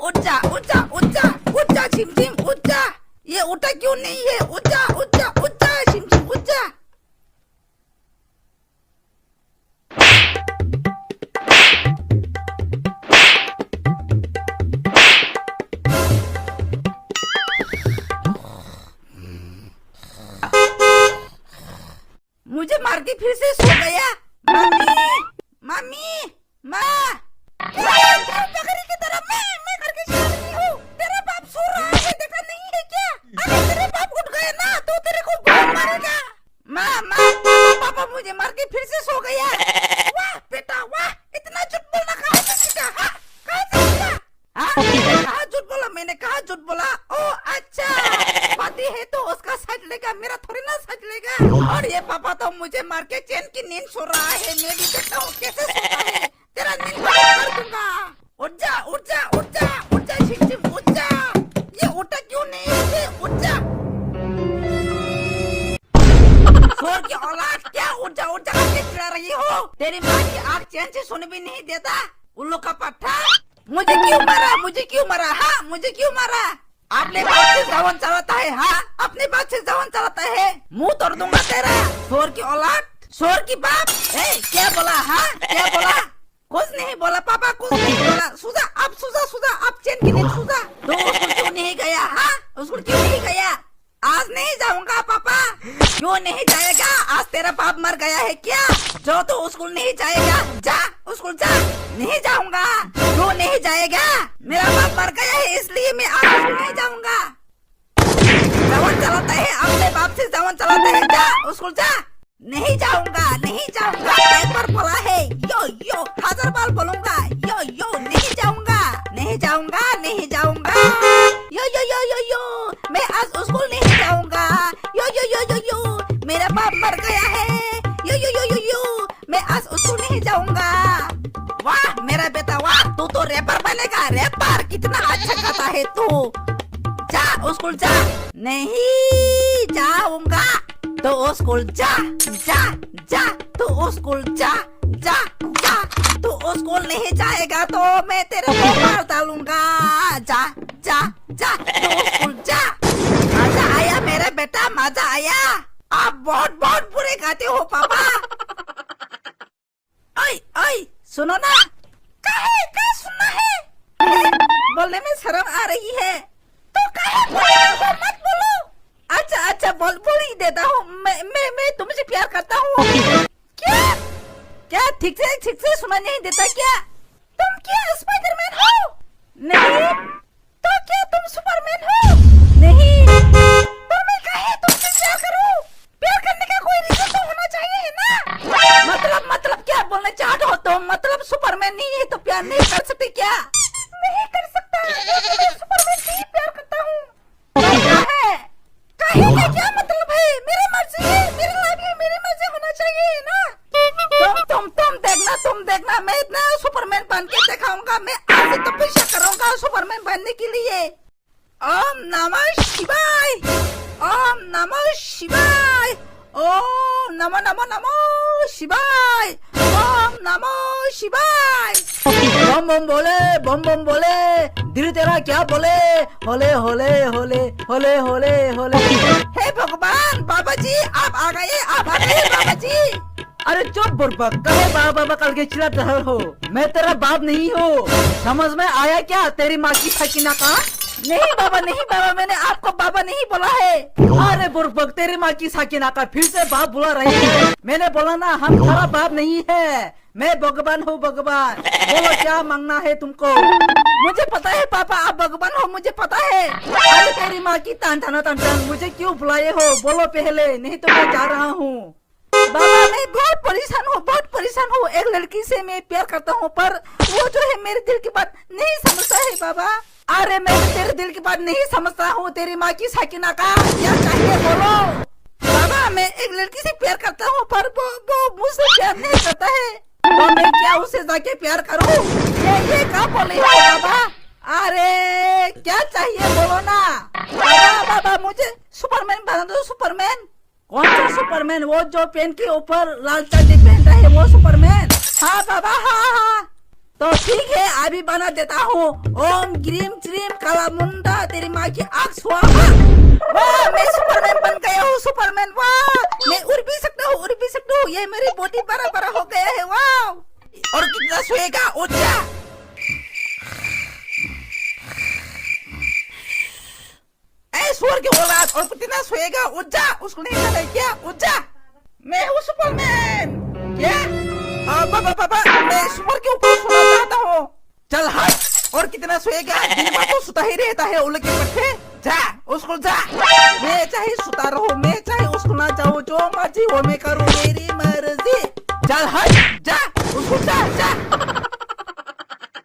उठ जा उठ जा उठ जा उठ जा छिम छिम उठ जा। ये उठा क्यों नहीं है? उठ जा उठ जा उठ जा छिम छिम उठ जा। मुझे मार के फिर से सो गया। मम्मी मम्मी माँ बकरी की तरह मैं करके सो रही हूँ। तेरा बाप सो रहा है, देखा नहीं है क्या? अगर तेरे बाप उठ गए ना तो तेरे को बहुत मारेगा। माँ पापा मुझे मार के फिर से सो गया। वाह बेटा वाह, इतना झूठ बोलना कहाँ से सीखा? कहाँ से सीखा? कहाँ झूठ बोला? मैंने कहा झूठ बोला? ओ अच्छा, पति है तो उसका सच लेगा, मेरा थोड़ी ना सच लेगा। और ये पापा तो मुझे मार के चैन की नींद सो रहा है। मैं भी देखता हूँ कैसे सोता है। तेरा नींद कर दूंगा। उठ जा उठ जा उठ जा उठ जा छिम छिम उठ जा। ये उठा क्यों नहीं है? उठ जा शोर की औलाद, क्या उठ जा करके चिल्ला रही हो? तेरी माँ की आँख चैन से सुन भी नहीं देता। उल्लू का पट्टा, मुझे क्यों मारा? मुझे क्यों मारा? हाँ मुझे क्यों मारा? अपने बात से जवान चलाता है। हाँ अपने बात से जवान चलाता है। मुंह तोड़ दूंगा तेरा। शोर की औलाद, शोर की बाप। क्या बोला? हाँ क्या बोला? कुछ नहीं बोला पापा, कुछ नहीं बोला। सुजा अब चैन की नींद सुजा। तो स्कूल क्यों नहीं गया? हाँ स्कूल क्यों नहीं गया? आज नहीं जाऊंगा पापा। क्यों नहीं जाएगा? आज तेरा बाप मर गया है क्या? जो तो स्कूल नहीं जाएगा, जा स्कूल जा। नहीं जाऊंगा। क्यों नहीं जाएगा? मेरा बाप मर गया है इसलिए मैं आज स्कूल नहीं जाऊंगा। जवान चलाता है, अपने बाप से जवान चलाता है। जा स्कूल जा। नहीं जाऊंगा नहीं जाऊंगा। एक बार बोला है, यो 1000 बार बोलूंगा। यो नहीं जाऊंगा नहीं जाऊंगा नहीं जाऊंगा। यो मैं आज स्कूल नहीं जाऊंगा। यो मेरा बाप मर गया है। यो मैं आज स्कूल नहीं जाऊंगा। वाह मेरा बेटा वाह, तू तो रैपर बनेगा। रैपर कितना अच्छा गाता है तू। जा स्कूल जा। नहीं जाऊंगा तो स्कूल जा तो स्कूल जा। तो स्कूल नहीं जाएगा तो मैं तेरे को मार डालूंगा। जा तो स्कूल जा। मजा आया मेरा बेटा, मजा आया। आप बहुत बुरे गाते हो पापा। ओए सुनो ना। क्या सुनना है? बोलने में शर्म आ रही है तो काहे बोल मत बोलो। अच्छा बोल ही देता हूँ। मैं तुमसे प्यार करता हूँ। क्या ठीक से सुना नहीं देता क्या? तुम क्या स्पाइडरमैन हो? नहीं तो क्या तुम सुपरमैन हो? नहीं तो मैं काहे तुमसे प्यार करूँ? प्यार करने का कोई रीजन तो होना चाहिए ना। मतलब क्या बोलना चाहते हो तुम? मतलब सुपरमैन नहीं है तो प्यार नहीं कर सकते क्या? नहीं कर सकता, मैं सुपरमैन से ही प्यार करता हूँ। काहे का क्या मतलब है? मेरी मर्जी है, मेरी लाइफ है, मेरी मर्जी होना चाहिए ना। तुम देखना मैं इतना सुपरमैन बन के दिखाऊंगा। मैं आज तपस्या करूंगा सुपरमैन बनने के लिए। ओम नमः शिवाय, ओम नमः शिवाय, ओम नमः शिवाय, ओम नमः शिवाय। बम बम बोले। धीरे तेरा क्या बोले? होले। हे भगवान, बाबा जी आप आ गए बाबा जी। अरे चुप बुड़बक, कहे बाबा कल के चिल्लाते हो? मैं तेरा बाप नहीं हूँ। समझ में आया क्या? तेरी माँ की सकीना का? नहीं बाबा मैंने आपको बाबा नहीं बोला है। अरे बुड़बक, तेरी माँ की सकीना का फिर से बाप बुला रही है। मैंने बोला ना हम तेरा बाप नहीं है। मैं भगवान हूँ भगवान। बोलो क्या मांगना है तुमको? मुझे पता है पापा आप भगवान हो, मुझे पता है। अरे तेरी माँ की तान मुझे क्यों बुलाए हो? बोलो पहले, नहीं तो मैं जा रहा हूँ। बाबा मैं बहुत परेशान हूँ। एक लड़की से मैं प्यार करता हूँ पर वो जो है मेरे दिल की बात नहीं समझता है बाबा। अरे मैं तेरे दिल की बात नहीं समझता हूँ। तेरी माँ की सकीना का क्या चाहिए बोलो? बाबा मैं एक लड़की से प्यार करता हूँ पर वो मुझसे प्यार नहीं करता है। तो मैं क्या उसे जाके प्यार करूँ? ये क्या बोले हो बाबा? अरे क्या चाहिए बोलो ना। बाबा मुझे सुपरमैन बना दो। सुपरमैन? कौन सा सुपरमैन? वो जो पेन के ऊपर लाल चड्डी पहनता है वो सुपरमैन? हाँ बाबा हाँ। तो ठीक है अभी बना देता हूँ। ओम ग्रीम श्रीम काला मुंडा तेरी माँ की आग स्वाहा। वाह मैं सुपरमैन बन गया हूँ, सुपरमैन। वाह मैं उड़ भी सकता हूँ, उड़ भी सकता हूँ। ये मेरी बॉडी बड़ा बड़ा हो गया है। वाह और कितना सोएगा, उठ जा। ऐ स्वर्ग की औलाद, और कितना सोएगा, उठ जा। उसको नहीं खाना है क्या, उठ जा। मैं हूँ सुपरमैन। क्या पापा पापा मैं सुपर के ऊपर सोना चाहता हूँ। चल हट, और कितना सोएगा, दिन भर तो सुता ही रहता है उल्लू के पट्टे। जा उसको जा। मैं चाहे सुता रहूं, मैं चाहे उसको ना चाहूं, जो मर्जी वो मैं करूं, मेरी मर्जी। चल हट जा, उसको जा जा।